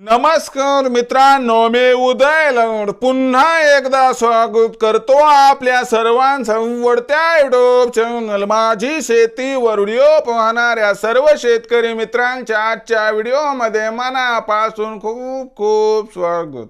नमस्कार मित्रांनो, मी उदय लंगड पुन्हा एकदा स्वागत करतो आपल्या सर्वांचं वडत्या युट्यूब चॅनल माझी शेतीवर व्हिडिओ पाहणाऱ्या सर्व शेतकरी मित्रांच्या आजच्या व्हिडिओमध्ये मनापासून खूप खूप स्वागत.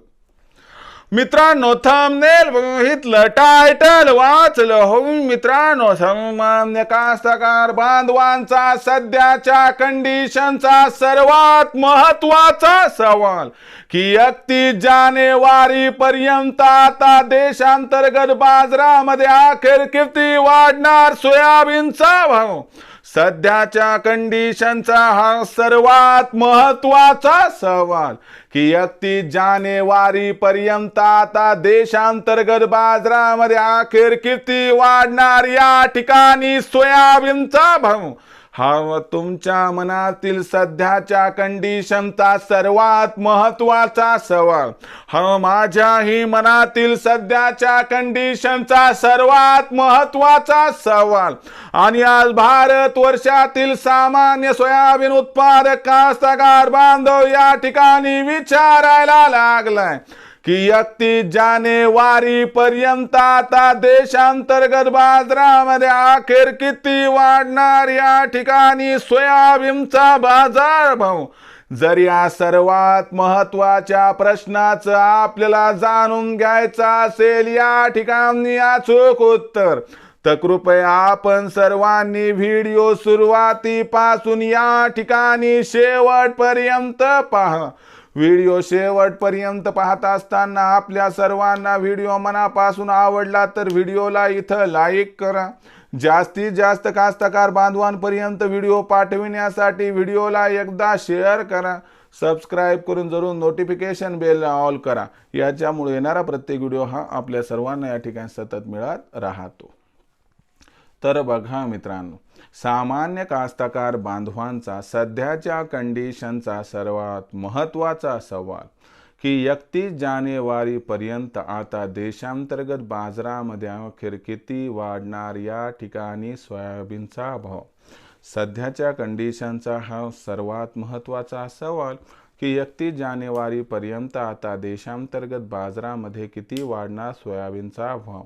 मित्रांनो, थंबनेल बघितलं, टायटल वाचलं हो मित्रांनो. सामान्य कास्तकार बांधवांचा सध्याच्या कंडिशनचा सर्वात महत्वाचा सवाल की 31 जानेवारी पर्यंत आता देशांतर्गत बाजारामध्ये अखेर किती वाढणार सोयाबीनचा भाव. सध्याच्या कंडिशनचा हा सर्वात महत्वाचा सवाल की 31 जानेवारी पर्यंत आता देशांतर्गत बाजारामध्ये अखेर किती वाढणार या ठिकाणी सोयाबीनचा भाव. हा तुमच्या मनातील सध्याच्या कंडिशनचा सर्वात महत्वाचा सवाल. हा माझ्याही मनातील सध्याच्या कंडिशनचा सर्वात महत्वाचा सवाल. आणि आज भारत वर्षातील सामान्य सोयाबीन उत्पादक कास्तकार बांधव या ठिकाणी विचारायला लागलाय की 31 जानेवारी पर्यंत आता देशांतर्गत बाजारामध्ये अखेर किती वाढणार या ठिकाणी सोयाबीनचा बाजारभाव. जर या सर्वात महत्वाच्या प्रश्नाचं आपल्याला जाणून घ्यायचं असेल या ठिकाणी अचूक उत्तर, तर कृपया आपण सर्वांनी व्हिडिओ सुरुवातीपासून या ठिकाणी शेवटपर्यंत पहा. व्हिडिओ शेवटपर्यंत पाहत असताना आपल्या सर्वांना व्हिडिओ मनापासून आवडला तर व्हिडिओला इथं लाईक करा. जास्तीत जास्त कास्तकार बांधवांपर्यंत व्हिडिओ पाठविण्यासाठी व्हिडिओला एकदा शेअर करा. सबस्क्राईब करून जरूर नोटिफिकेशन बेल ऑल करा. याच्यामुळे येणारा प्रत्येक व्हिडिओ हा आपल्या सर्वांना या ठिकाणी सतत मिळत राहतो. तर बघा मित्रांनो, सामान्य कास्तकार बांधवांचा सध्याच्या कंडिशनचा सर्वात महत्वाचा सवाल की 31 जानेवारी पर्यंत आता देशांतर्गत बाजारामध्ये अखेर किती वाढणार या ठिकाणी सोयाबीनचा भाव. सध्याच्या कंडिशनचा हा सर्वात महत्वाचा सवाल की 31 जानेवारी पर्यंत आता देशांतर्गत बाजारामध्ये किती वाढणार सोयाबीनचा भाव.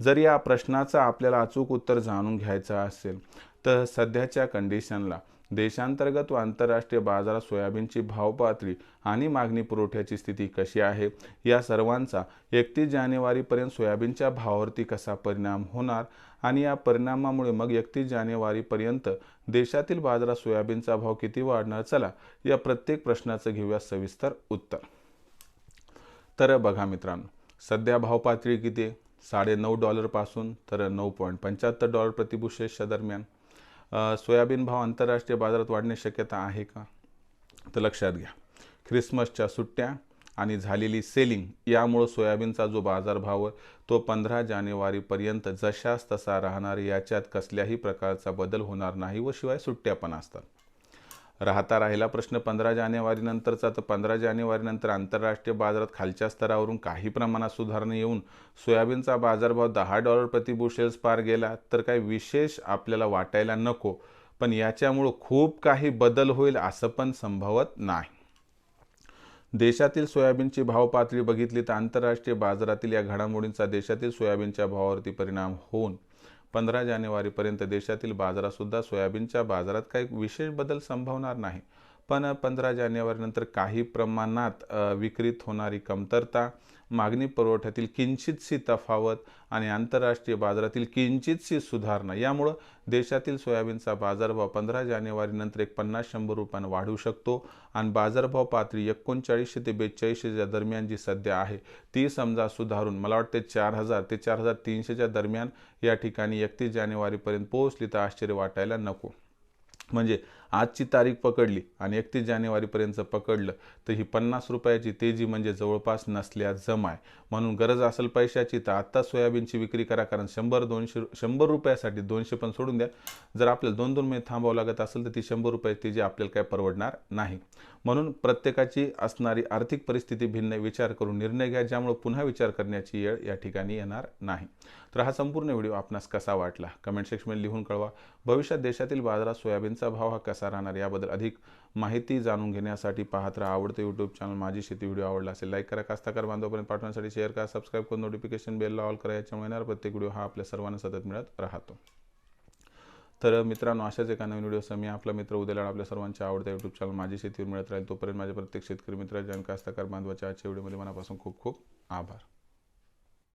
जर या प्रश्नाचं आपल्याला अचूक उत्तर जाणून घ्यायचं असेल तर सध्याच्या कंडिशनला देशांतर्गत व आंतरराष्ट्रीय बाजारात सोयाबीनची भाव पातळी आणि मागणी पुरवठ्याची स्थिती कशी आहे या सर्वांचा 31 जानेवारीपर्यंत सोयाबीनच्या भावावरती कसा परिणाम होणार आणि या परिणामामुळे मग 31 जानेवारीपर्यंत देशातील बाजारात सोयाबीनचा भाव किती वाढणार. चला या प्रत्येक प्रश्नाचं घेऊया सविस्तर उत्तर. तर बघा मित्रांनो, सध्या भाव पातळी किती आहे? $9.5 पासून तर $9.75 प्रतिबुशेच्या दरम्यान. सोयाबीन भाव आंतरराष्ट्रीय बाजारात वाढण्याची शक्यता आहे का? तर लक्षात घ्या, ख्रिसमसच्या सुट्ट्या आणि झालेली सेलिंग यामुळे सोयाबीनचा जो बाजारभाव आहे तो 15 जानेवारीपर्यंत जशास तसा राहणार. याच्यात कसल्याही प्रकारचा बदल होणार नाही व शिवाय सुट्ट्या पण असतात. राहिला प्रश्न 15 जानेवारी नंतरचा, तर 15 जानेवारी नंतर आंतरराष्ट्रीय बाजारात खालच्या स्तरावरून काही प्रमाणात सुधारणा येऊन सोयाबीनचा बाजारभाव $10 प्रतिबुशेल्स पार गेला तर काही विशेष आपल्याला वाटायला नको, पण याच्यामुळे खूप काही बदल होईल असं पण संभवत नाही. देशातील सोयाबीनची भाव पातळी बघितली तर आंतरराष्ट्रीय बाजारातील या घडामोडींचा देशातील सोयाबीनच्या भावावरती परिणाम होऊन 15 जानेवारीपर्यंत देशातील बाजारात सुद्धा सोयाबीनच्या बाजारात काही विशेष बदल संभवणार नाही. पण 15 जानेवारीनंतर काही प्रमाणात विक्रीत होणारी कमतरता, मागणी पुरवठ्यातील किंचितशी तफावत आणि आंतरराष्ट्रीय बाजारातील किंचितशी सुधारणा यामुळे देशातील सोयाबीनचा बाजारभाव 15 जानेवारीनंतर 50-100 रुपयांना वाढू शकतो आणि बाजारभाव पातळी 3900 ते 4200 दरम्यान जी सध्या आहे ती समजा सुधारून मला वाटते 4000 ते 4300 दरम्यान या ठिकाणी 31 जानेवारीपर्यंत पोहोचली तर आश्चर्य वाटायला नको. म्हणजे आजची तारीख पकडली आणि 31 जानेवारीपर्यंत पकडलं तर ही 50 रुपयाची तेजी म्हणजे जवळपास नसल्या जम आहे. म्हणून गरज असेल पैशाची तर आत्ता सोयाबीनची विक्री करा, कारण 100 रुपयासाठी 200 पण सोडून द्या. जर आपल्याला 2-2 महिने थांबावं लागत असेल तर ती 100 रुपयाची तेजी आपल्याला काय परवडणार नाही. म्हणून प्रत्येकाची असणारी आर्थिक परिस्थिती भिन्न विचार करून निर्णय घ्या, ज्यामुळे पुन्हा विचार करण्याची वेळ या ठिकाणी येणार नाही. तर हा संपूर्ण व्हिडिओ आपणास कसा वाटला कमेंट सेक्शनमध्ये लिहून कळवा. भविष्यात देशातील बाजारात सोयाबीनचा भाव हा कसा कसा राहणार याबद्दल अधिक माहिती जाणून घेण्यासाठी पाहत राहा आवडते यूट्यूब चॅनल माझी शेती. व्हिडिओ आवडला असेल लाईक करा, कास्तकार बांधवापर्यंत पाठवण्यासाठी शेअर करा, सबस्क्राईब करून नोटिफिकेशन बेलला ऑल करा. याच्यामुळे येणारा प्रत्येक व्हिडिओ हा आपल्या सर्वांना सतत मिळत राहतो. तर मित्रांनो, अशाच एका नवीन व्हिडिओसह मी आपला मित्र उद्याला आपल्या सर्वांच्या आवडत्या यूट्यूब चॅनल माझी शेतीवर मिळत राहील. तोपर्यंत माझ्या प्रत्येक शेतकरी मित्रांच्या आणि कास्तकार बांधवाच्या आजच्या व्हिडिओमध्ये मनापासून खूप खूप आभार.